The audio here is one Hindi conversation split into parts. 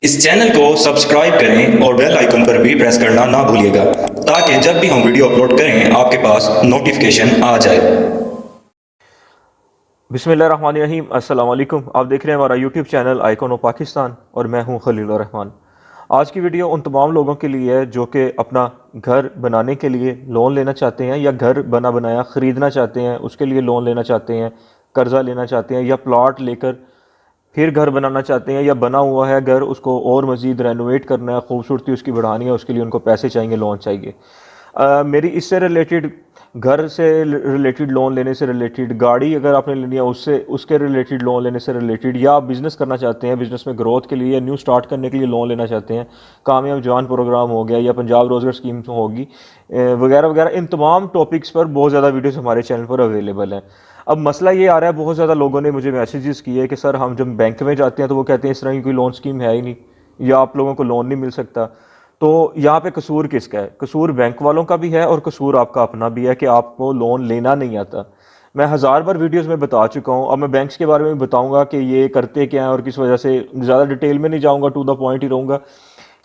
इस चैनल को सब्सक्राइब करें और बेल आइकन पर भी प्रेस करना ना भूलिएगा ताकि जब भी हम वीडियो अपलोड करें आपके पास नोटिफिकेशन आ जाए। बिस्मिल्लाहिर्रहमानिर्रहीम। अस्सलाम वालेकुम। आप देख रहे हैं हमारा YouTube channel icon of Pakistan और मैं हूं खलील रहमान। आज की वीडियो उन तमाम लोगों के लिए है जो कि अपना घर बनाने के लिए लोन लेना चाहते हैं या घर बना बनाया ख़रीदना चाहते हैं, उसके लिए लोन लेना चाहते हैं, कर्ज़ा लेना चाहते हैं या प्लॉट लेकर फिर घर बनाना चाहते हैं या बना हुआ है घर उसको और मज़ीद रेनोवेट करना है, खूबसूरती उसकी बढ़ानी है, उसके लिए उनको पैसे चाहिए, लोन चाहिए। मेरी इससे रिलेटेड घर से रिलेटेड लोन लेने से रिलेटेड, गाड़ी अगर आपने लेनी है उससे उसके रिलेटेड लोन लेने से रिलेटेड, या आप बिज़नेस करना चाहते हैं, बिज़नेस में ग्रोथ के लिए या न्यू स्टार्ट करने के लिए लोन लेना चाहते हैं, कामयाब जवान प्रोग्राम हो गया या पंजाब रोज़गार स्कीम होगी वगैरह वगैरह, इन तमाम टॉपिक्स पर बहुत ज़्यादा वीडियोस हमारे चैनल पर अवेलेबल हैं। अब मसला ये आ रहा है, बहुत ज़्यादा लोगों ने मुझे मैसेजेस किए कि सर हम जब बैंक में जाते हैं तो वो कहते हैं इस तरह की कोई लोन स्कीम है ही नहीं या आप लोगों को लोन नहीं मिल सकता। तो यहाँ पे कसूर किसका है? कसूर बैंक वालों का भी है और कसूर आपका अपना भी है कि आपको लोन लेना नहीं आता। मैं हज़ार बार वीडियोस में बता चुका हूँ। अब मैं बैंक्स के बारे में बताऊंगा कि ये करते क्या हैं और किस वजह से, ज़्यादा डिटेल में नहीं जाऊंगा, टू द पॉइंट ही रहूँगा।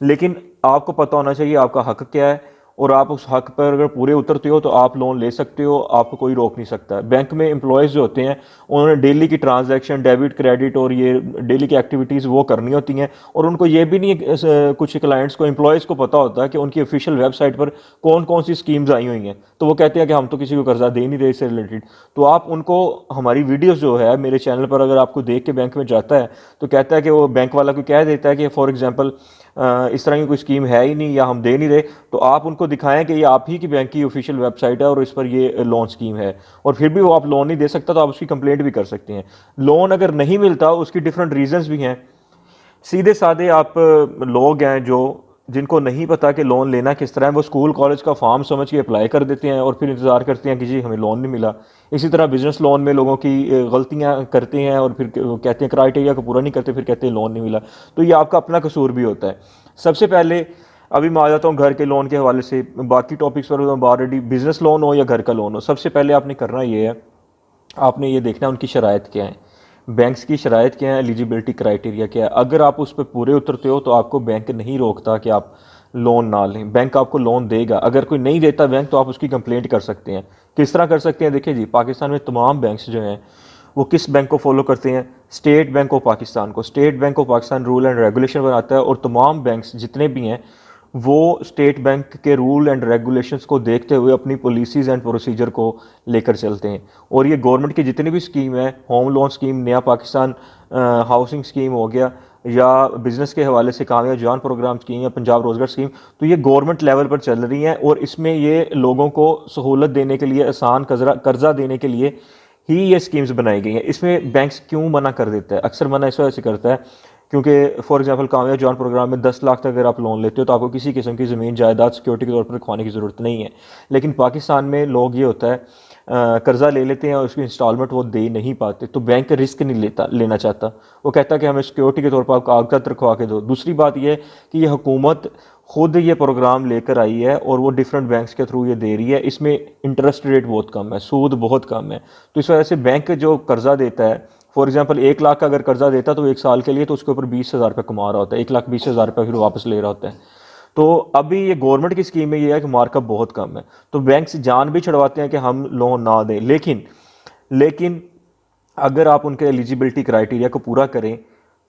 लेकिन आपको पता होना चाहिए आपका हक क्या है और आप उस हक पर अगर पूरे उतरते हो तो आप लोन ले सकते हो, आपको कोई रोक नहीं सकता। बैंक में एम्प्लॉयज़ जो होते हैं उन्होंने डेली की ट्रांजैक्शन, डेबिट क्रेडिट और ये डेली की एक्टिविटीज़ वो करनी होती हैं और उनको ये भी नहीं, कुछ क्लाइंट्स को, एम्प्लॉयज़ को पता होता है कि उनकी ऑफिशियल वेबसाइट पर कौन कौन सी स्कीम्स आई हुई हैं। तो वो कहते हैं कि हम तो किसी को कर्जा दे नहीं रहे इससे रिलेटेड। तो आप उनको, हमारी वीडियोज़ जो है मेरे चैनल पर अगर आपको देख के बैंक में जाता है तो कहता है कि वो बैंक वाला को कह देता है कि फॉर एग्जाम्पल इस तरह की कोई स्कीम है ही नहीं या हम दे नहीं रहे, तो आप उनको दिखाएं कि ये आप ही की बैंक की ऑफिशियल वेबसाइट है और इस पर ये लोन स्कीम है, और फिर भी वो आप लोन नहीं दे सकता तो आप उसकी कंप्लेंट भी कर सकते हैं। लोन अगर नहीं मिलता उसकी डिफरेंट रीजंस भी हैं। सीधे साधे आप लोग हैं जो, जिनको नहीं पता कि लोन लेना किस तरह है, वो स्कूल कॉलेज का फॉर्म समझ के अप्लाई कर देते हैं और फिर इंतज़ार करते हैं कि जी हमें लोन नहीं मिला। इसी तरह बिजनेस लोन में लोगों की गलतियां करते हैं और फिर कहते हैं क्राइटेरिया को पूरा नहीं करते, फिर कहते हैं लोन नहीं मिला। तो ये आपका अपना कसूर भी होता है। सबसे पहले अभी मैं आ जाता हूँ घर के लोन के हवाले से, बाकी टॉपिक्स पर ऑलरेडी, बिजनेस लोन हो या घर का लोन हो, सबसे पहले आपने करना ये है, आपने ये देखना है उनकी शराइत क्या है, बैंक्स की शराइत क्या है, एलिजिबिलिटी क्राइटेरिया क्या है। अगर आप उस पर पूरे उतरते हो तो आपको बैंक नहीं रोकता कि आप लोन ना लें, बैंक आपको लोन देगा। अगर कोई नहीं देता बैंक तो आप उसकी कंप्लेंट कर सकते हैं। किस तरह कर सकते हैं? देखिए जी, पाकिस्तान में तमाम बैंक्स जो हैं वो किस बैंक को फॉलो करते हैं? स्टेट बैंक ऑफ पाकिस्तान को। State bank of Pakistan rule and regulation बनाता है और तमाम बैंक्स जितने भी हैं वो स्टेट बैंक के रूल एंड रेगुलेशंस को देखते हुए अपनी पॉलिसीज़ एंड प्रोसीजर को लेकर चलते हैं। और ये गवर्नमेंट की जितनी भी स्कीम है, होम लोन स्कीम, नया पाकिस्तान हाउसिंग स्कीम हो गया, या बिज़नेस के हवाले से कामयाब जवान प्रोग्राम स्कीम या पंजाब रोज़गार स्कीम, तो ये गवर्नमेंट लेवल पर चल रही हैं और इसमें ये लोगों को सहूलत देने के लिए, आसान कर्जा देने के लिए ही ये स्कीम्स बनाई गई हैं। इसमें बैंक्स क्यों मना कर देता है? अक्सर मना इस वजह से करता है क्योंकि फॉर एग्जांपल कामयाब जवान प्रोग्राम में 10 लाख तक अगर आप लोन लेते हो तो आपको किसी किस्म की ज़मीन जायदाद सिक्योरिटी के तौर पर रखवाने की ज़रूरत नहीं है। लेकिन पाकिस्तान में लोग, ये होता है, कर्जा ले लेते हैं और उसकी इंस्टॉलमेंट वो दे नहीं पाते, तो बैंक रिस्क नहीं लेना चाहता। वो कहता है कि हमें सिक्योरिटी के तौर पर आप कागजात रखवा के दो। दूसरी बात यह है कि ये हुकूमत खुद ये प्रोग्राम लेकर आई है और वो डिफरेंट बैंक्स के थ्रू ये दे रही है। इसमें इंटरेस्ट रेट बहुत कम है, सूद बहुत कम है। तो इस वजह से बैंक जो कर्जा देता है, फॉर एग्जांपल 1 लाख का अगर कर्जा देता तो 1 साल के लिए तो उसके ऊपर 20,000 रुपये कमा रहा होता है, 1,20,000 रुपये फिर वापस ले रहा होता है। तो अभी ये गवर्नमेंट की स्कीम में ये है कि मार्कअप बहुत कम है, तो बैंक्स जान भी छुड़वाते हैं कि हम लोन ना दें। लेकिन लेकिन अगर आप उनके एलिजिबिलिटी क्राइटेरिया को पूरा करें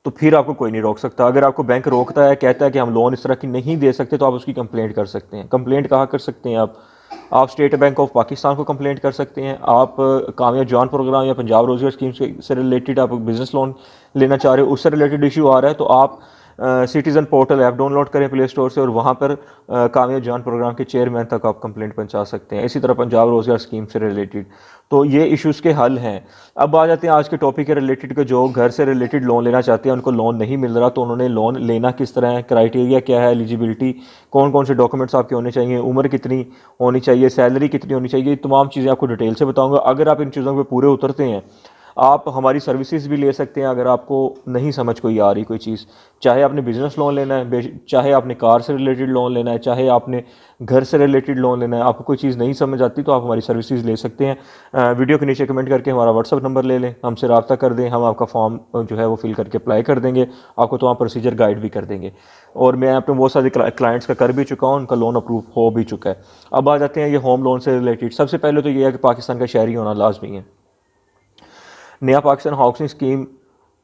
तो फिर आपको कोई नहीं रोक सकता। अगर आपको बैंक रोकता है, कहता है कि हम लोन इस तरह की नहीं दे सकते, तो आप उसकी कंप्लेंट कर सकते हैं। कंप्लेंट कहाँ कर सकते हैं आप स्टेट बैंक ऑफ पाकिस्तान को कंप्लेंट कर सकते हैं। आप कामयाब जवान प्रोग्राम या पंजाब रोजगार स्कीम से रिलेटेड आप बिजनेस लोन लेना चाह रहे हो, उससे रिलेटेड इशू आ रहा है, तो आप सिटीज़न पोर्टल ऐप डाउनलोड करें प्ले स्टोर से और वहाँ पर कामयाब जवान प्रोग्राम के चेयरमैन तक आप कंप्लेंट पहुँचा सकते हैं। इसी तरह पंजाब रोजगार स्कीम से रिलेटेड, तो ये इश्यूज़ के हल हैं। अब आ जाते हैं आज के टॉपिक के रिलेटेड के, जो घर से रिलेटेड लोन लेना चाहते हैं उनको लोन नहीं मिल रहा, तो उन्होंने लोन लेना किस तरह है, क्राइटेरिया क्या है, एलिजिबिलिटी, कौन कौन से डॉक्यूमेंट्स आपके होने चाहिए, उम्र कितनी होनी चाहिए, सैलरी कितनी होनी चाहिए, तमाम चीज़ें आपको डिटेल से बताऊंगा। अगर आप इन चीज़ों पर पूरे उतरते हैं, आप हमारी सर्विसेज भी ले सकते हैं अगर आपको नहीं समझ कोई आ रही कोई चीज़, चाहे आपने बिज़नेस लोन लेना है, चाहे आपने कार से रिलेटेड लोन लेना है, चाहे आपने घर से रिलेटेड लोन लेना है, आपको कोई चीज़ नहीं समझ आती तो आप हमारी सर्विसेज ले सकते हैं। वीडियो के नीचे कमेंट करके हमारा व्हाट्सअप नंबर ले लें, हमसे रब्ता कर दें, हम आपका फॉर्म जो है वो फिल करके अप्लाई कर देंगे, आपको तो वहाँ प्रोसीजर गाइड भी कर देंगे। और मैं अपने बहुत सारे क्लाइंट्स का कर भी चुका हूँ, उनका लोन अप्रूव हो भी चुका है। अब आ जाते हैं ये होम लोन से रिलेटेड। सबसे पहले तो ये है कि पाकिस्तान का शहरी होना लाजमी है। नया पाकिस्तान हाउसिंग स्कीम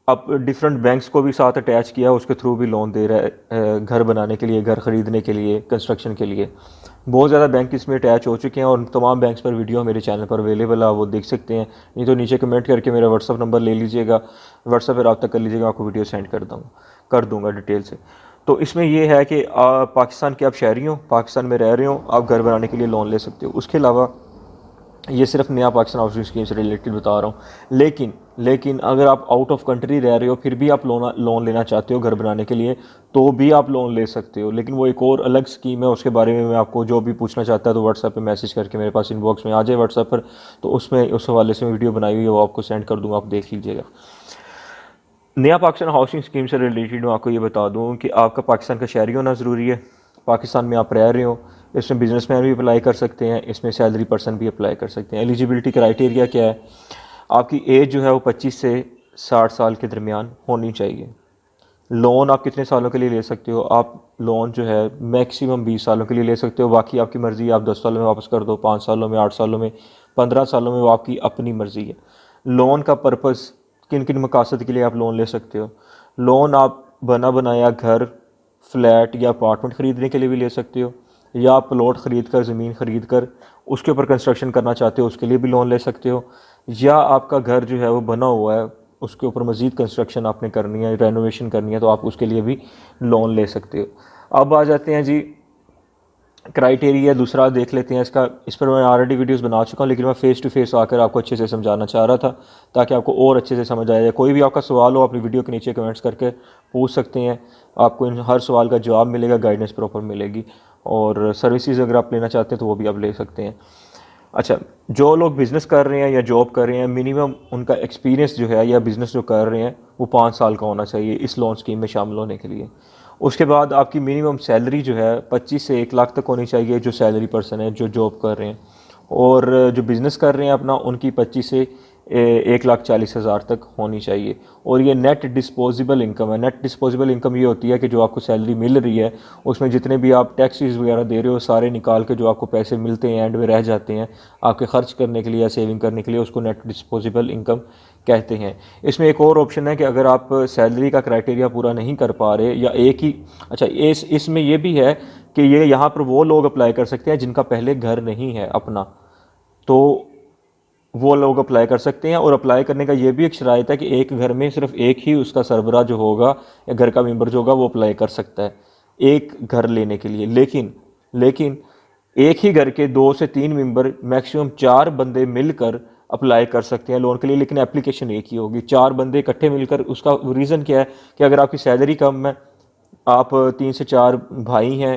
अब डिफरेंट बैंक्स को भी साथ अटैच किया है, उसके थ्रू भी लोन दे रहा है घर बनाने के लिए, घर ख़रीदने के लिए, कंस्ट्रक्शन के लिए। बहुत ज़्यादा बैंक इसमें अटैच हो चुके हैं और तमाम बैंक्स पर वीडियो मेरे चैनल पर अवेलेबल है, वो देख सकते हैं। नहीं तो नीचे कमेंट करके मेरा व्हाट्सअप नंबर ले लीजिएगा, व्हाट्सअप पर रब्ता कर लीजिएगा, आपको वीडियो सेंड कर दूँगा डिटेल से। तो इसमें यह है कि पाकिस्तान के आप शहरी हो, पाकिस्तान में रह रहे हो, आप घर बनाने के लिए लोन ले सकते हो। उसके अलावा ये सिर्फ नया पाकिस्तान हाउसिंग स्कीम से रिलेटेड बता रहा हूँ। लेकिन अगर आप आउट ऑफ कंट्री रह रहे हो फिर भी आप लोन लेना चाहते हो घर बनाने के लिए तो भी आप लोन ले सकते हो, लेकिन वो एक और अलग स्कीम है। उसके बारे में मैं आपको जो भी पूछना चाहता है तो व्हाट्सएप पे मैसेज करके मेरे पास इनबॉक्स में आ जाए व्हाट्सएप पर, तो उसमें उस हवाले से वीडियो बनाई हुई है, वो आपको सेंड कर दूँगा, आप देख लीजिएगा। नया पाकिस्तान हाउसिंग स्कीम से रिलेटेड मैं आपको ये बता दूँ कि आपका पाकिस्तान का शहरी होना ज़रूरी है, पाकिस्तान में आप रह रहे हो। इसमें बिजनेसमैन भी अप्लाई कर सकते हैं, इसमें सैलरी पर्सन भी अप्लाई कर सकते हैं। एलिजिबिलिटी क्राइटेरिया क्या है? आपकी एज जो है वो 25 से 60 साल के दरमियान होनी चाहिए। लोन आप कितने सालों के लिए ले सकते हो? आप लोन जो है मैक्सिमम 20 सालों के लिए ले सकते हो, बाकी आपकी मर्ज़ी, आप 10 सालों में वापस कर दो, 5 सालों में, 8 सालों में, 15 सालों में, वो आपकी अपनी मर्ज़ी है। लोन का पर्पज़ किन किन मकासद के लिए आप लोन ले सकते हो? लोन आप बना बनाया घर, फ्लैट या अपार्टमेंट ख़रीदने के लिए भी ले सकते हो, या आप प्लॉट ख़रीद कर, ज़मीन ख़रीद कर उसके ऊपर कंस्ट्रक्शन करना चाहते हो, उसके लिए भी लोन ले सकते हो। या आपका घर जो है वो बना हुआ है, उसके ऊपर मज़ीद कंस्ट्रक्शन आपने करनी है, रेनोवेशन करनी है, तो आप उसके लिए भी लोन ले सकते हो। अब आ जाते हैं जी क्राइटेरिया दूसरा देख लेते हैं इसका। इस पर मैं ऑलरेडी वीडियोस बना चुका हूँ, लेकिन मैं फ़ेस टू फेस आकर आपको अच्छे से समझाना चाह रहा था ताकि आपको और अच्छे से समझ आए। कोई भी आपका सवाल हो अपनी वीडियो के नीचे कमेंट्स करके पूछ सकते हैं, आपको इन हर सवाल का जवाब मिलेगा, गाइडेंस प्रॉपर मिलेगी, और सर्विसेज अगर आप लेना चाहते हैं तो वो भी आप ले सकते हैं। अच्छा, जो लोग बिज़नेस कर रहे हैं या जॉब कर रहे हैं, मिनिमम उनका एक्सपीरियंस जो है या बिज़नेस जो कर रहे हैं वो 5 साल का होना चाहिए इस लोन स्कीम में शामिल होने के लिए। उसके बाद आपकी मिनिमम सैलरी जो है 25 से 1 लाख तक होनी चाहिए, जो सैलरी पर्सन है जो जॉब कर रहे हैं, और जो बिज़नेस कर रहे हैं अपना उनकी 25 से 1,40,000 तक होनी चाहिए। और ये नेट डिस्पोजेबल इनकम है। नेट डिस्पोजेबल इनकम ये होती है कि जो आपको सैलरी मिल रही है उसमें जितने भी आप टैक्सेस वगैरह दे रहे हो सारे निकाल के जो आपको पैसे मिलते हैं एंड में रह जाते हैं आपके ख़र्च करने के लिए या सेविंग करने के लिए, उसको नेट डिस्पोजेबल इनकम कहते हैं। इसमें एक और ऑप्शन है कि अगर आप सैलरी का क्राइटेरिया पूरा नहीं कर पा रहे या एक ही, अच्छा इसमें यह भी है कि ये यहाँ पर वो लोग अप्लाई कर सकते हैं जिनका पहले घर नहीं है अपना, तो वो लोग अप्लाई कर सकते हैं। और अप्लाई करने का ये भी एक शराइत है कि एक घर में सिर्फ एक ही उसका सरबराह जो होगा या घर का मेंबर जो होगा वो अप्लाई कर सकता है एक घर लेने के लिए। लेकिन एक ही घर के 2 से 3 मेंबर, मैक्सिमम 4 बंदे मिलकर अप्लाई कर सकते हैं लोन के लिए, लेकिन एप्लीकेशन एक ही होगी। 4 बंदे इकट्ठे मिलकर, उसका रीज़न क्या है कि अगर आपकी सैलरी कम है, आप 3 से 4 भाई हैं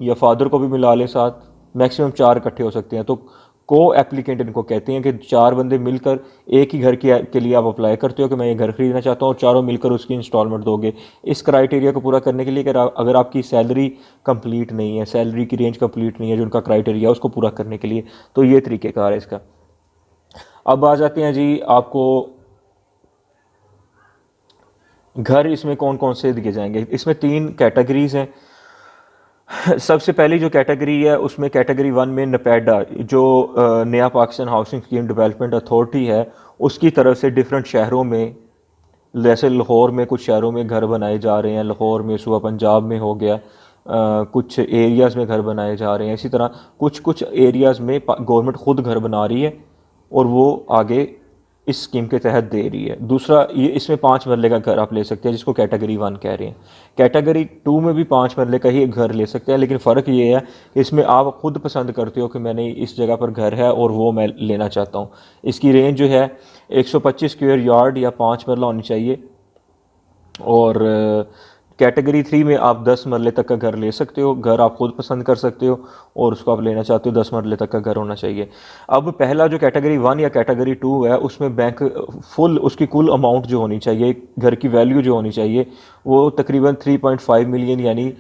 या फादर को भी मिला लें साथ, मैक्सिमम 4 इकट्ठे हो सकते हैं, तो को एप्लीकेंट इनको कहते हैं कि 4 बंदे मिलकर एक ही घर के लिए आप अप्लाई करते हो कि मैं ये घर खरीदना चाहता हूँ, और चारों मिलकर उसकी इंस्टॉलमेंट दोगे। इस क्राइटेरिया को पूरा करने के लिए कि अगर आपकी सैलरी कंप्लीट नहीं है, सैलरी की रेंज कंप्लीट नहीं है जो उनका क्राइटेरिया है, उसको पूरा करने के लिए, तो ये तरीक़ेकार है इसका। अब आ जाते हैं जी आपको घर इसमें कौन कौन से दिए जाएंगे। इसमें 3 कैटेगरीज़ हैं। सबसे पहली जो कैटेगरी है उसमें कैटेगरी 1 में नपैडा, जो नया Pakistan housing scheme development authority है, उसकी तरफ से डिफरेंट शहरों में, जैसे लाहौर में कुछ शहरों में घर बनाए जा रहे हैं, लाहौर में, सूबा पंजाब में हो गया, कुछ एरियाज़ में घर बनाए जा रहे हैं। इसी तरह कुछ एरियाज़ में गवर्नमेंट ख़ुद घर बना रही है और वो आगे इस स्कीम के तहत दे रही है। दूसरा, ये इसमें 5 मरले का घर आप ले सकते हैं जिसको कैटेगरी 1 कह रहे हैं। कैटेगरी 2 में भी 5 मरले का ही एक घर ले सकते हैं, लेकिन फ़र्क ये है कि इसमें आप खुद पसंद करते हो कि मैंने इस जगह पर घर है और वो मैं लेना चाहता हूँ। इसकी रेंज जो है 125 स्क्वायर यार्ड या 5 मरला होनी चाहिए, और कैटेगरी 3 में आप 10 मरले तक का घर ले सकते हो, घर आप खुद पसंद कर सकते हो और उसको आप लेना चाहते हो 10 मरले तक का घर होना चाहिए। अब पहला जो कैटेगरी 1 या कैटेगरी 2 है उसमें बैंक फुल उसकी कुल अमाउंट जो होनी चाहिए, घर की वैल्यू जो होनी चाहिए वो तकरीबन 3.5 मिलियन यानी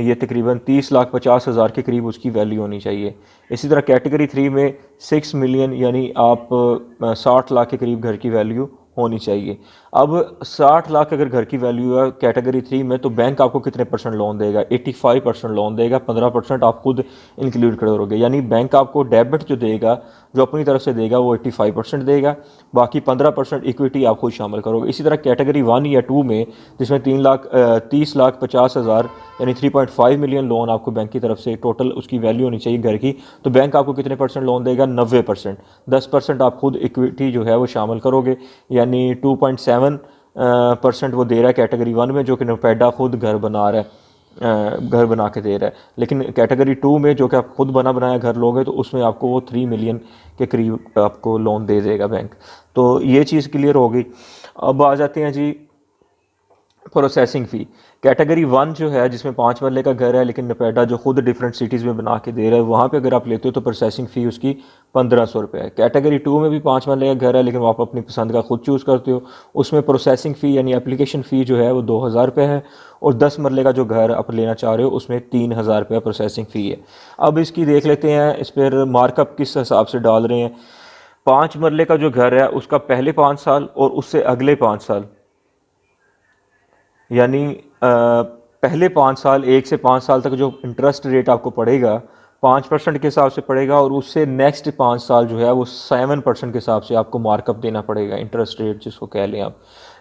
ये तकरीबन 30,50,000 के करीब उसकी वैल्यू होनी चाहिए। इसी तरह कैटेगरी 3 में 6 मिलियन यानी आप 60 लाख के करीब घर की वैल्यू होनी चाहिए। अब 60 लाख अगर घर की वैल्यू है कैटेगरी 3 में तो बैंक आपको कितने परसेंट लोन देगा? 85% लोन देगा, 15% आप खुद इंक्लूड करोगे। यानी बैंक आपको डेबिट जो देगा, जो अपनी तरफ से देगा वो 85% देगा, बाकी 15% इक्विटी आप खुद शामिल करोगे। इसी तरह कैटेगरी 1 या 2 में जिसमें 30,50,000 यानी 3.5 मिलियन लोन आपको बैंक की तरफ से टोटल उसकी वैल्यू होनी चाहिए घर की, तो बैंक आपको कितने परसेंट लोन देगा? 90%। 10% आप खुद इक्विटी जो है वो शामिल करोगे, यानी 2.7% वो दे रहा है कैटेगरी 1 में, जो कि नोपेडा खुद घर बना रहा है, घर बना के दे रहा है। लेकिन कैटेगरी 2 में जो कि आप खुद बना बनाया घर लोगे तो उसमें आपको वो 3 मिलियन के करीब आपको लोन दे देगा बैंक। तो ये चीज़ क्लियर होगी। अब आ जाते हैं जी प्रोसेसिंग फ़ी। कैटेगरी 1 जो है जिसमें 5 मरले का घर है लेकिन नोएडा जो खुद डिफरेंट सिटीज़ में बना के दे रहा है, वहाँ पे अगर आप लेते हो तो प्रोसेसिंग फ़ी उसकी 1500 रुपये है। कैटेगरी 2 में भी 5 मरले का घर है लेकिन वो आप अपनी पसंद का खुद चूज़ करते हो, उसमें प्रोसेसिंग फ़ी यानी एप्लीकेशन फ़ी जो है वो 2000 रुपये है। और 10 मरले का जो घर आप लेना चाह रहे हो उसमें 3000 रुपये प्रोसेसिंग फ़ी है। अब इसकी देख लेते हैं इस पर मार्कअप किस हिसाब से डाल रहे हैं। 5 मरले का जो घर है उसका पहले 5 साल और उससे अगले 5 साल, यानी पहले 5 साल 1 से 5 साल तक जो इंटरेस्ट रेट आपको पड़ेगा 5% के हिसाब से पड़ेगा, और उससे नेक्स्ट 5 साल जो है वो 7% के हिसाब से आपको मार्कअप देना पड़ेगा, इंटरेस्ट रेट जिसको कह लें आप।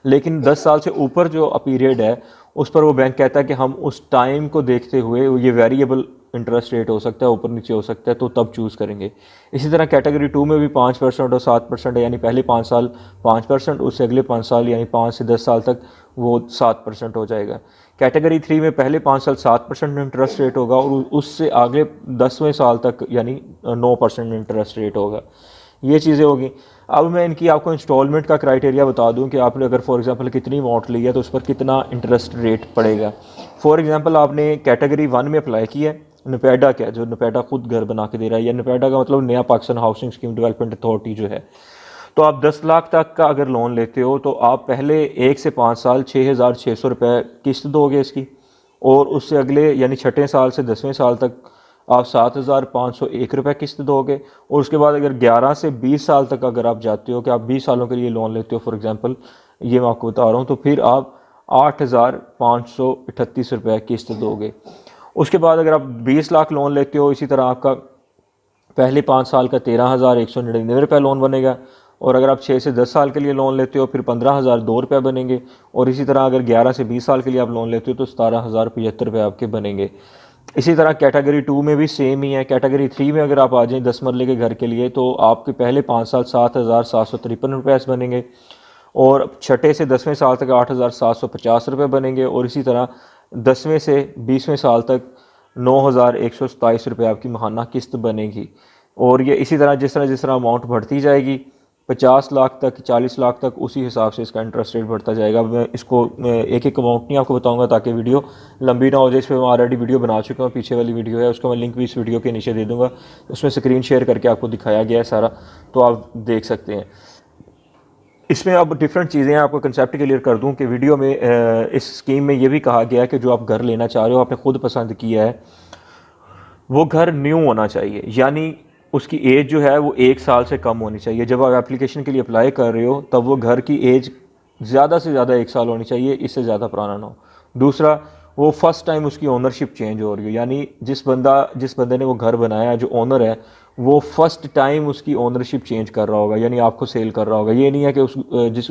लेकिन 10 साल से ऊपर जो पीरियड है उस पर वो बैंक कहता है कि हम उस टाइम को देखते हुए, ये वेरिएबल इंटरेस्ट रेट हो सकता है, ऊपर नीचे हो सकता है, तो तब चूज़ करेंगे। इसी तरह कैटेगरी 2 में भी 5% और 7% है, यानी पहले 5 साल 5%, उससे अगले 5 साल यानी 5 से 10 साल तक वो 7% हो जाएगा। कैटेगरी 3 में पहले 5 साल 7% इंटरेस्ट रेट होगा और उससे आगे 10वें साल तक यानी 9% इंटरेस्ट रेट होगा। ये चीज़ें होगी। अब मैं इनकी आपको इंस्टॉलमेंट का क्राइटेरिया बता दूं कि आपने अगर फॉर एग्जांपल कितनी अमाउंट ली है तो उस पर कितना इंटरेस्ट रेट पड़ेगा। फॉर एग्जांपल आपने कैटेगरी 1 में अप्लाई किया है, नोएडा क्या जो नोएडा खुद घर बना के दे रहा है, या नोएडा का मतलब नया Pakistan housing scheme development authority जो है, तो आप 10 लाख तक का अगर लोन लेते हो तो आप पहले 1 से 5 साल 6,600 रुपये किस्त दोगे इसकी, और उससे अगले यानी 6ठे साल से 10वें साल तक आप 7,501 रुपये किस्त दोगे। और उसके बाद अगर 11 से 20 साल तक अगर आप जाते हो कि आप 20 सालों के लिए लोन लेते हो फॉर एग्जांपल, ये मैं आपको बता रहा हूँ, तो फिर आप 8,538 रुपये किस्त दोगे। उसके बाद अगर आप 20 लाख लोन लेते हो, इसी तरह आपका पहले 5 साल का 13,199 रुपये लोन बनेगा, और अगर आप 6 से 10 साल के लिए लोन लेते हो फिर 15,002 रुपये बनेंगे, और इसी तरह अगर 11 से 20 साल के लिए आप लोन लेते हो तो 17,075 रुपये आपके बनेंगे। इसी तरह कैटेगरी 2 में भी सेम ही है। कैटेगरी 3 में अगर आप आ जाएँ 10 मरले के घर के लिए तो आपके पहले 5 साल 7,753 रुपये बनेंगे, और 6ठे से 10वें साल तक 8,750 रुपये बनेंगे, और इसी तरह 10वें से 20वें साल तक 9,127 रुपये आपकी माहाना किस्त बनेगी। और ये इसी तरह जिस तरह अमाउंट बढ़ती जाएगी 50 लाख तक 40 लाख तक उसी हिसाब से इसका इंटरेस्ट रेट बढ़ता जाएगा। मैं इसको एक एक अमाउंट नहीं आपको बताऊंगा ताकि वीडियो लंबी ना हो जाए। इस पर मैं ऑलरेडी वीडियो बना चुका हूँ, पीछे वाली वीडियो है, उसका मैं लिंक भी इस वीडियो के नीचे दे दूँगा। उसमें स्क्रीन शेयर करके आपको दिखाया गया है सारा, तो आप देख सकते हैं। इसमें अब डिफरेंट चीज़ें हैं, आपको कंसेप्ट क्लियर कर दूं कि वीडियो में इस स्कीम में ये भी कहा गया है कि जो आप घर लेना चाह रहे हो आपने खुद पसंद किया है वो घर न्यू होना चाहिए, यानी उसकी एज जो है वो 1 साल से कम होनी चाहिए। जब आप एप्लीकेशन के लिए अप्लाई कर रहे हो तब वो घर की एज ज़्यादा से ज़्यादा 1 साल होनी चाहिए, इससे ज़्यादा पुराना ना हो। दूसरा, वो फर्स्ट टाइम उसकी ओनरशिप चेंज हो रही हो, यानी जिस बंदे ने वो घर बनाया जो ओनर है वो फर्स्ट टाइम उसकी ओनरशिप चेंज कर रहा होगा, यानी आपको सेल कर रहा होगा। ये नहीं है कि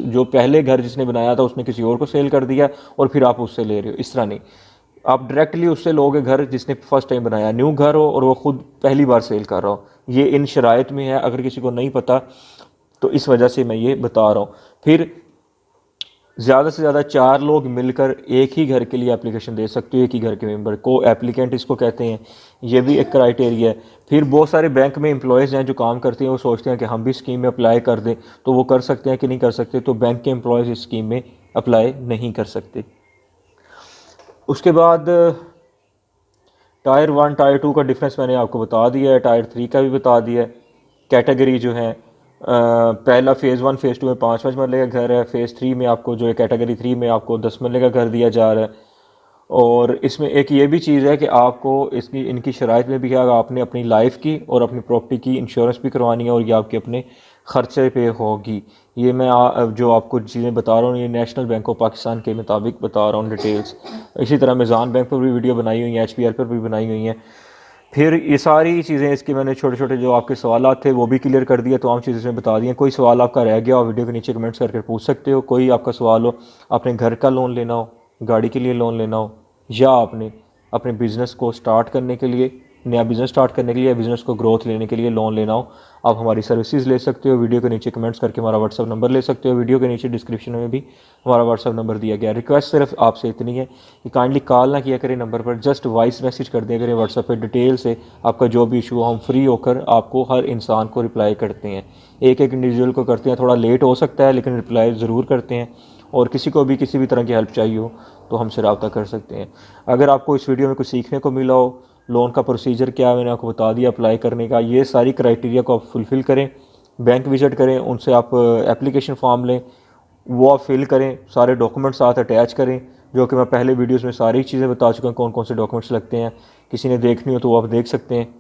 जो पहले घर जिसने बनाया था उसने किसी और को सेल कर दिया और फिर आप उससे ले रहे हो, इस तरह नहीं। आप डायरेक्टली उससे लोगे घर जिसने फर्स्ट टाइम बनाया, न्यू घर हो और वो खुद पहली बार सेल कर रहा हो। ये इन शराइत में है, अगर किसी को नहीं पता तो इस वजह से मैं ये बता रहा हूँ। फिर ज़्यादा से ज़्यादा 4 लोग मिलकर एक ही घर के लिए एप्लीकेशन दे सकते हो, एक ही घर के मेंबर को एप्लीकेंट इसको कहते हैं, ये भी एक क्राइटेरिया है। फिर बहुत सारे बैंक में एम्प्लॉयज़ हैं जो काम करते हैं, वो सोचते हैं कि हम भी स्कीम में अप्लाई कर दें, तो वो कर सकते हैं कि नहीं कर सकते, तो बैंक के एम्प्लॉयज़ इस स्कीम में अप्लाई नहीं कर सकते। उसके बाद टायर 1 टायर 2 का डिफरेंस मैंने आपको बता दिया है, टायर 3 का भी बता दिया है। कैटेगरी जो है पहला फ़ेज़ 1 फ़ेज़ 2 में 5 मरले का घर है, फ़ेज़ 3 में आपको जो है कैटेगरी 3 में आपको 10 मरले का घर दिया जा रहा है। और इसमें एक ये भी चीज़ है कि आपको इसकी इनकी शराइत में भी क्या, आपने अपनी लाइफ की और अपनी प्रॉपर्टी की इंश्योरेंस भी करवानी है और ये आपके अपने ख़र्चे पे होगी। ये मैं जो आपको चीज़ें बता रहा हूँ ये नेशनल बैंक ऑफ पाकिस्तान के मुताबिक बता रहा हूँ डिटेल्स। इसी तरह मेज़ान बैंक पर भी वीडियो बनाई हुई हैं, HPL पर भी बनाई हुई हैं। फिर ये सारी चीज़ें इसके मैंने छोटे छोटे जो आपके सवाल थे वो भी क्लियर कर दिए, तमाम चीज़ें इसमें बता दी हैं। कोई सवाल आपका रह गया हो वीडियो के नीचे कमेंट्स करके पूछ सकते हो। कोई आपका सवाल हो, अपने घर का लोन लेना हो, गाड़ी के लिए लोन लेना हो, या आपने अपने बिज़नेस को स्टार्ट करने के लिए, नया बिज़नेस स्टार्ट करने के लिए या बिज़नेस को ग्रोथ लेने के लिए लोन लेना हो, आप हमारी सर्विसेज ले सकते हो। वीडियो के नीचे कमेंट्स करके हमारा व्हाट्सअप नंबर ले सकते हो। वीडियो के नीचे डिस्क्रिप्शन में भी हमारा व्हाट्सअप नंबर दिया गया है। रिक्वेस्ट सिर्फ आपसे इतनी है कि काइंडली कॉल ना किया करें नंबर पर, जस्ट वॉइस मैसेज कर दिया करें व्हाट्सअप पर डिटेल से। आपका जो भी इशू हो हम फ्री होकर आपको हर इंसान को रिप्लाई करते हैं। एक एक इंडिविजुअल को करते हैं, थोड़ा लेट हो सकता है लेकिन रिप्लाई ज़रूर करते हैं। और किसी को भी किसी भी तरह की हेल्प चाहिए हो तो हमसे रब्ता कर सकते हैं। अगर आपको इस वीडियो में कुछ सीखने को मिला हो, लोन का प्रोसीजर क्या है मैंने आपको बता दिया अप्लाई करने का, ये सारी क्राइटेरिया को आप फुलफ़िल करें, बैंक विज़िट करें, उनसे आप एप्लीकेशन फॉर्म लें, वो आप फिल करें, सारे डॉक्यूमेंट्स साथ अटैच करें, जो कि मैं पहले वीडियोज़ में सारी चीज़ें बता चुका हूँ कौन कौन से डॉक्यूमेंट्स लगते हैं। किसी ने देखनी हो तो वो आप देख सकते हैं।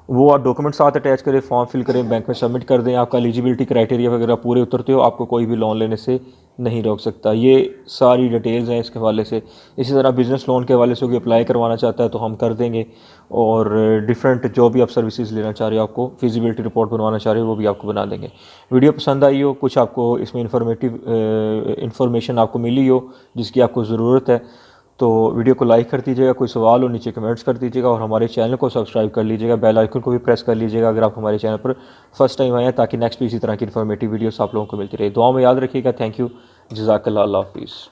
वो आप डॉक्यूमेंट साथ अटैच करें, फॉर्म फिल करें, बैंक में सबमिट कर दें। आपका एलिजिबिलिटी क्राइटेरिया वगैरह पूरे उतरते हो, आपको कोई भी लोन लेने से नहीं रोक सकता। ये सारी डिटेल्स हैं इसके हवाले से। इसी तरह बिज़नेस लोन के हवाले से कोई अप्लाई करवाना चाहता है तो हम कर देंगे। और डिफरेंट जो भी आप सर्विसेज लेना चाह रहे हो, आपको फिजिबिलिटी रिपोर्ट बनवाना चाह रहे हो वो भी आपको बना देंगे। वीडियो पसंद आई हो, कुछ आपको इसमें इंफॉर्मेशन आपको मिली हो जिसकी आपको ज़रूरत है, तो वीडियो को लाइक कर दीजिएगा। कोई सवाल हो नीचे कमेंट्स कर दीजिएगा और हमारे चैनल को सब्सक्राइब कर लीजिएगा। बेल आइकन को भी प्रेस कर लीजिएगा अगर आप हमारे चैनल पर फर्स्ट टाइम आए हैं, ताकि नेक्स्ट भी इसी तरह की इन्फॉर्मेटिव वीडियोस आप लोगों को मिलती रहे। दुआ में याद रखिएगा। Thank you. जज़ाकल्लाह। अल्लाह हाफिज़।